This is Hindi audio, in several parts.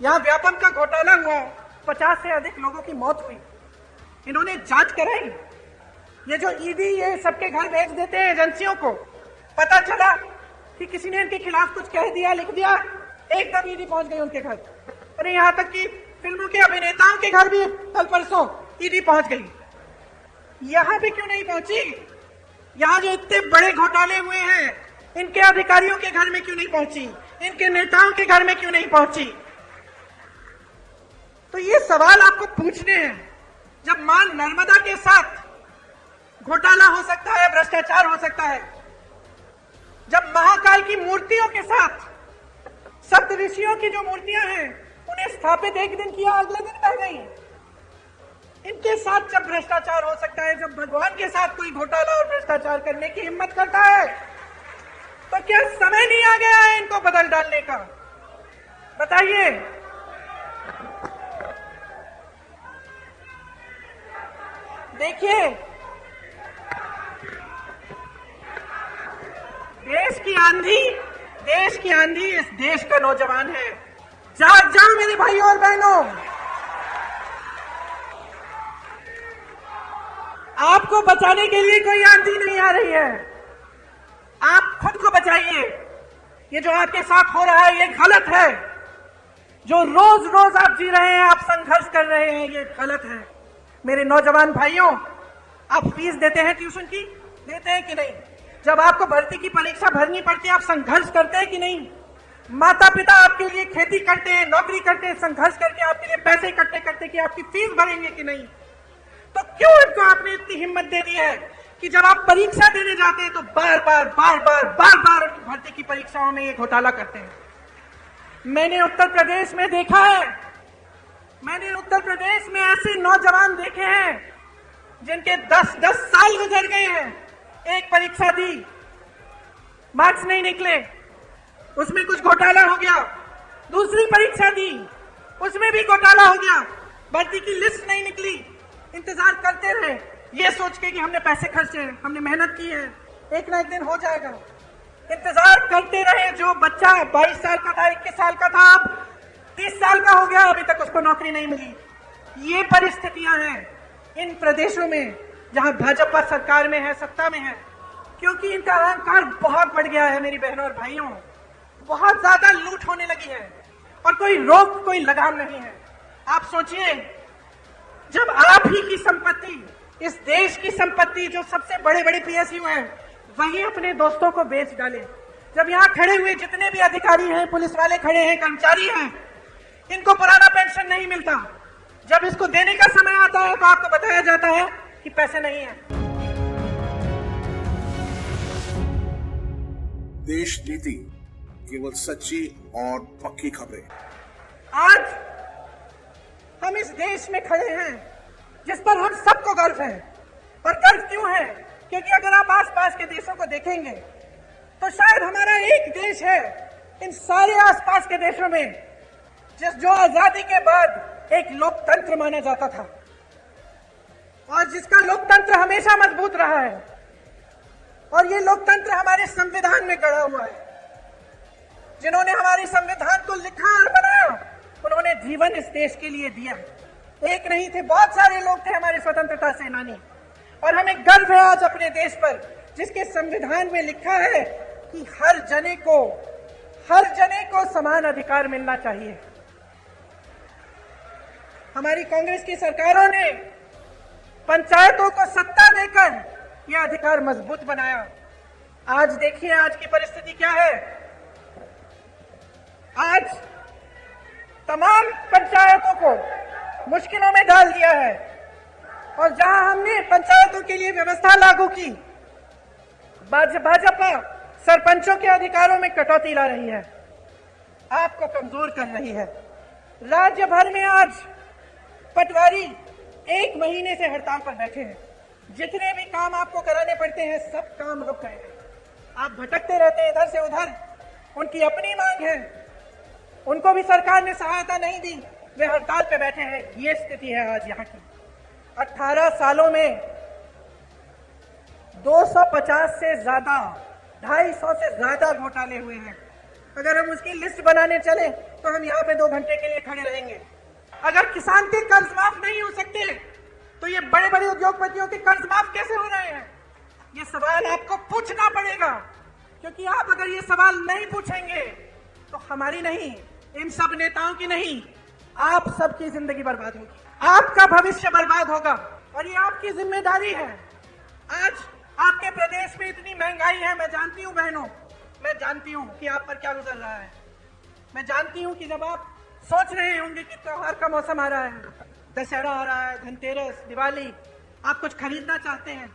यहाँ व्यापम का घोटाला हुआ, 50 से अधिक लोगों की मौत हुई। इन्होंने जांच कराई। ये जो ईडी ये सबके घर भेज देते हैं एजेंसियों को, पता चला कि किसी ने इनके खिलाफ कुछ कह दिया, लिख दिया, एकदम ईडी पहुंच गई उनके घर। अरे यहाँ तक कि फिल्मों के अभिनेताओं के घर भी कल परसों ईडी पहुंच गई। यहाँ भी क्यों नहीं पहुंची? यहाँ जो इतने बड़े घोटाले हुए हैं, इनके अधिकारियों के घर में क्यों नहीं पहुंची? इनके नेताओं के घर में क्यों नहीं पहुंची? तो ये सवाल आपको पूछने हैं। जब मां नर्मदा के साथ घोटाला हो सकता है, भ्रष्टाचार हो सकता है, जब महाकाल की मूर्तियों के साथ सप्त ऋषियों की जो मूर्तियां हैं उन्हें स्थापित एक दिन किया, अगले दिन बह गई, इनके साथ जब भ्रष्टाचार हो सकता है, जब भगवान के साथ कोई घोटाला और भ्रष्टाचार करने की हिम्मत करता है, तो क्या समय नहीं आ गया है इनको बदल डालने का? बताइए। देखिए, देश की आंधी इस देश का नौजवान है। जाग जाओ मेरे भाइयों और बहनों, आपको बचाने के लिए कोई आंधी नहीं आ रही है। आप खुद को बचाइए। ये जो आपके साथ हो रहा है ये गलत है। जो रोज रोज आप जी रहे हैं, आप संघर्ष कर रहे हैं, ये गलत है। मेरे नौजवान भाइयों, आप फीस देते हैं ट्यूशन की? देते हैं कि नहीं? जब आपको भर्ती की परीक्षा भरनी पड़ती है, आप संघर्ष करते हैं कि नहीं? माता पिता आपके लिए खेती करते हैं, नौकरी करते हैं, संघर्ष करके आपके लिए पैसे इकट्ठे करते कि आपकी फीस भरेंगे कि नहीं? तो क्यों इनको आपने इतनी हिम्मत दे दी है कि जब आप परीक्षा देने जाते हैं तो बार बार भर्ती की परीक्षाओं में ये घोटाला करते हैं? मैंने उत्तर प्रदेश में देखा है, मैंने उत्तर प्रदेश में ऐसे नौजवान देखे हैं जिनके 10 साल गुजर गए हैं। एक परीक्षा दी, मार्क्स नहीं निकले, उसमें कुछ घोटाला हो गया। दूसरी परीक्षा दी, उसमें भी घोटाला हो गया, भर्ती की लिस्ट नहीं निकली। इंतजार करते रहे ये सोच के कि हमने पैसे खर्चे हैं, हमने मेहनत की है, एक ना एक दिन हो जाएगा। इंतजार करते रहे। जो बच्चा 22 साल का था, 21 साल का था, अब 30 साल का हो गया, अभी तक उसको नौकरी नहीं मिली। ये परिस्थितियां हैं इन प्रदेशों में जहां भाजपा सरकार में है, सत्ता में है, क्योंकि इनका अहंकार बहुत बढ़ गया है। मेरी बहनों और भाइयों, बहुत ज्यादा लूट होने लगी है और कोई रोक, कोई लगाम नहीं है। आप सोचिए, जब आप ही की संपत्ति, इस देश की संपत्ति, जो सबसे बड़े बड़े पीएसयू हैं, वही अपने दोस्तों को बेच डाले। जब यहाँ खड़े हुए जितने भी अधिकारी हैं, पुलिस वाले खड़े हैं, कर्मचारी हैं, इनको पुराना पेंशन नहीं मिलता। जब इसको देने का समय आता है तो आपको बताया जाता है कि पैसे नहीं है। देश नीति, केवल सच्ची और पक्की खबरें। आज हम इस देश में खड़े हैं जिस पर हम सबको गर्व है। और गर्व क्यों है? क्योंकि अगर आप आसपास के देशों को देखेंगे तो शायद हमारा एक देश है इन सारे आसपास के देशों में जो आजादी के बाद एक लोकतंत्र माना जाता था और जिसका लोकतंत्र हमेशा मजबूत रहा है। और ये लोकतंत्र हमारे संविधान में गढ़ा हुआ है। जिन्होंने हमारे संविधान को लिखा और बनाया, उन्होंने जीवन इस देश के लिए दिया। एक नहीं थे, बहुत सारे लोग थे हमारे स्वतंत्रता सेनानी। और हमें गर्व है आज अपने देश पर, जिसके संविधान में लिखा है कि हर जने को समान अधिकार मिलना चाहिए। हमारी कांग्रेस की सरकारों ने पंचायतों को सत्ता देकर यह अधिकार मजबूत बनाया। आज देखिए, आज की परिस्थिति क्या है। आज तमाम पंचायतों को मुश्किलों में डाल दिया है। और जहां हमने पंचायतों के लिए व्यवस्था लागू की, भाजपा सरपंचों के अधिकारों में कटौती ला रही है, आपको कमजोर कर रही है। राज्य भर में आज पटवारी 1 महीने से हड़ताल पर बैठे हैं। जितने भी काम आपको कराने पड़ते हैं, सब काम रुक गए हैं। आप भटकते रहते हैं इधर से उधर। उनकी अपनी मांग है, उनको भी सरकार ने सहायता नहीं दी, वे हड़ताल पे बैठे हैं। ये स्थिति है आज यहाँ की। 18 सालों में 250 से ज्यादा, 250 से ज्यादा घोटाले हुए हैं। अगर हम उसकी लिस्ट बनाने चले तो हम यहाँ पे 2 घंटे के लिए खड़े रहेंगे। अगर किसान के कर्ज माफ नहीं हो सकते तो ये बड़े बड़े उद्योगपतियों के कर्ज माफ कैसे हो रहे हैं? ये सवाल आपको पूछना पड़ेगा, क्योंकि आप अगर ये सवाल नहीं पूछेंगे तो हमारी नहीं, इन सब नेताओं की नहीं, आप सबकी जिंदगी बर्बाद होगी, आपका भविष्य बर्बाद होगा और ये आपकी जिम्मेदारी है। आज आपके प्रदेश में इतनी महंगाई है, मैं जानती हूँ बहनों, मैं जानती हूँ कि आप पर क्या गुजर रहा है। मैं जानती हूँ कि जब आप सोच रहे होंगे कि त्योहार का मौसम आ रहा है, दशहरा आ रहा है, धनतेरस, दिवाली, आप कुछ खरीदना चाहते हैं,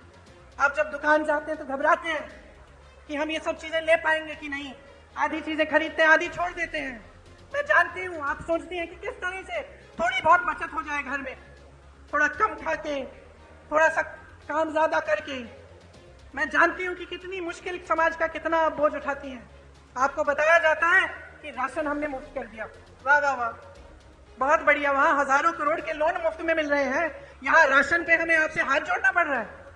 आप जब दुकान जाते हैं तो घबराते हैं कि हम ये सब चीजें ले पाएंगे कि नहीं, आधी चीजें खरीदते हैं, आधी छोड़ देते हैं। मैं जानती हूँ आप सोचती हैं कि किस तरह से थोड़ी बहुत बचत हो जाए घर में, थोड़ा कम खा के, थोड़ा सा काम ज्यादा करके। मैं जानती हूँ कि कितनी मुश्किल समाज का कितना बोझ उठाती हैं। आपको बताया जाता है कि राशन हमने मुफ्त कर दिया, वाह वाह वाह, बहुत बढ़िया। वहाँ हजारों करोड़ के लोन मुफ्त में मिल रहे हैं, यहाँ राशन पे हमें आपसे हाथ जोड़ना पड़ रहा है।